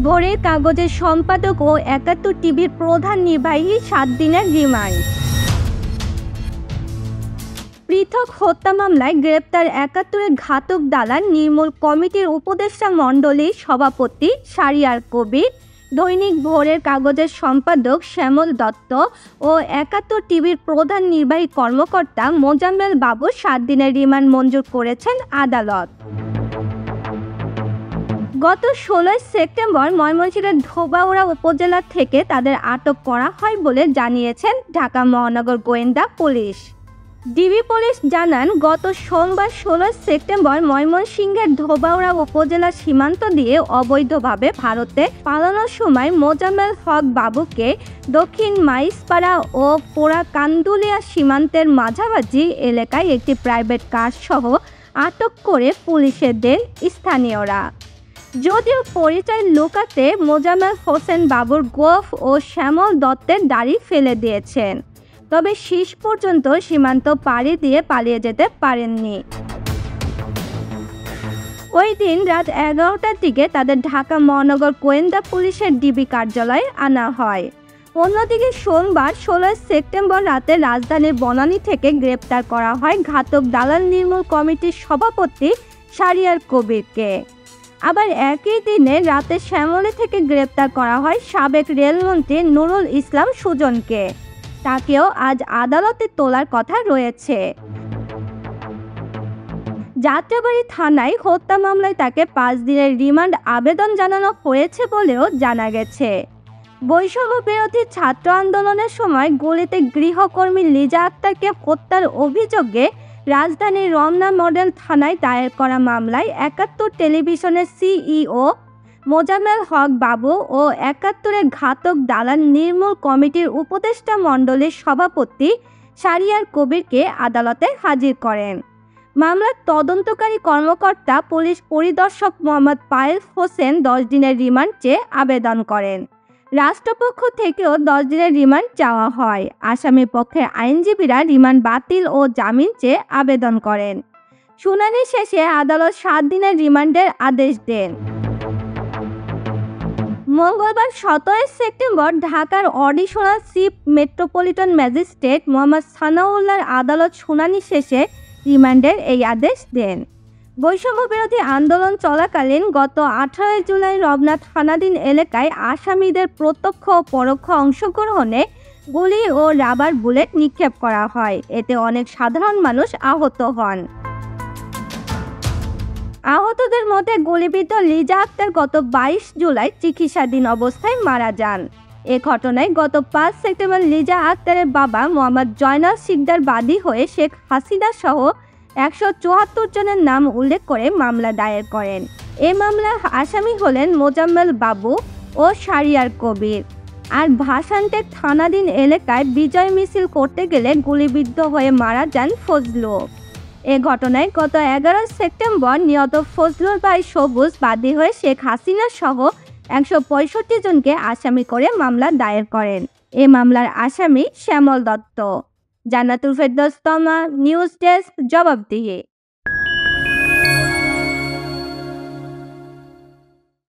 ভোরের কাগজের সম্পাদক ও ৭১ টিভির প্রধান নির্বাহী ৭ দিনের রিমান্ড। পৃথক হত্যা মামলায় গ্রেপ্তার ৭১-এর ঘাতক দালাল নির্মূল কমিটির উপদেষ্টা মণ্ডলীর সভাপতি শাহরিয়ার কবির, দৈনিক ভোরের কাগজের সম্পাদক শ্যামল দত্ত ও ৭১ টিভির প্রধান নির্বাহী কর্মকর্তা মোজাম্মেল বাবু ৭ দিনের রিমান্ড মঞ্জুর করেছেন আদালত। গত ১৬ সেপ্টেম্বর ময়মনসিংহের ধোবাউড়া উপজেলা থেকে তাদের আটক করা হয় বলে জানিয়েছেন ঢাকা মহানগর গোয়েন্দা পুলিশ। ডিবি পুলিশ জানান, গত সোমবার ১৬ সেপ্টেম্বর ময়মনসিংহের ধোবাউড়া উপজেলা সীমান্ত দিয়ে অবৈধভাবে ভারতে পালানোর সময় মোজাম্মেল হক বাবুকে দক্ষিণ মাইজপাড়া ও পোড়াকান্দুলিয়া সীমান্তের মাঝামাঝি এলাকায় একটি প্রাইভেট কার সহ আটক করে পুলিশে দেন স্থানীয়রা। যদিও পরিচয় লুকাতে মোজাম্মেল হোসেন বাবুর গোঁফ ও শ্যামল দত্তের দাড়ি ফেলে দিয়েছেন, তবে শেষ পর্যন্ত সীমান্ত পাড়ি দিয়ে পালিয়ে যেতে পারেননি। ওই দিন রাত ১১টার দিকে তাদের ঢাকা মহানগর গোয়েন্দা পুলিশের ডিবি কার্যালয়ে আনা হয়। অন্যদিকে সোমবার ১৬ সেপ্টেম্বর রাতে রাজধানীর বনানী থেকে গ্রেপ্তার করা হয় ঘাতক দালাল নির্মূল কমিটির সভাপতি শাহরিয়ার কবিরকে। আবার একই দিনে রাতে শ্যামলী থেকে গ্রেপ্তার করা হয় সাবেক রেলমন্ত্রী নুরুল ইসলাম সুজনকে। তাকেও আজ আদালতে তোলার কথা রয়েছে। যাত্রাবাড়ী থানায় হত্যা মামলায় তাকে ৫ দিনের রিমান্ড আবেদন জানানো হয়েছে বলেও জানা গেছে। বৈষম্য বিরোধী ছাত্র আন্দোলনের সময় গুলিতে গৃহকর্মী লিজা আক্তারকে হত্যার অভিযোগে রাজধানীর রমনা মডেল থানায় দায়ের করা মামলায় ৭১ টেলিভিশনের সিইও মোজাম্মেল হক বাবু ও ৭১-এর ঘাতক দালাল নির্মূল কমিটির উপদেষ্টা মণ্ডলীর সভাপতি শাহরিয়ার কবিরকে আদালতে হাজির করেন। মামলার তদন্তকারী কর্মকর্তা পুলিশ পরিদর্শক মোহাম্মদ পায়েল হোসেন ১০ দিনের রিমান্ড চেয়ে আবেদন করেন। রাষ্ট্রপক্ষ থেকেও ১০ দিনের রিমান্ড চাওয়া হয়। আসামি পক্ষের আইনজীবীরা রিমান্ড বাতিল ও জামিন চেয়ে আবেদন করেন। শুনানি শেষে আদালত ৭ দিনের রিমান্ডের আদেশ দেন। মঙ্গলবার ১৭ সেপ্টেম্বর ঢাকার additional chief metropolitan magistrate Mohammad সানাউল্লাহর আদালত শুনানি শেষে রিমান্ডের এই আদেশ দেন। বৈষম্য বিরোধী আন্দোলন চলাকালীন গত ১৮ জুলাই রমনা থানাধীন এলাকায় আসামিদের প্রত্যক্ষ ও পরোক্ষ অংশগ্রহণে গুলি ও রাবার বুলেট নিক্ষেপ করা হয়। এতে অনেক সাধারণ মানুষ আহত হন। আহতদের মধ্যে গুলিবিদ্ধ লিজা আক্তার গত ২২ জুলাই চিকিৎসাধীন অবস্থায় মারা যান। এ ঘটনায় গত ৫ সেপ্টেম্বর লিজা আক্তারের বাবা মোহাম্মদ জয়নাল শিকদার বাদী হয়ে শেখ হাসিনা সহ ১৭৪ জনের নাম উল্লেখ করে মামলা দায়ের করেন। এ মামলার আসামি হলেন মোজাম্মেল বাবু ও শাহরিয়ার কবির। আর ভাসানটেক থানাধীন এলাকায় বিজয় মিছিল করতে গেলে গুলিবিদ্ধ হয়ে মারা যান ফজলু। এ ঘটনায় গত ১১ সেপ্টেম্বর নিহত ফজলুর ভাই সবুজ বাদী হয়ে শেখ হাসিনা সহ ১৬৫ জনকে আসামি করে মামলা দায়ের করেন। এ মামলার আসামি শ্যামল দত্ত। জান্নাতুল ফেরদৌস তমা, নিউজ ডেস্ক, জবাবদিহি।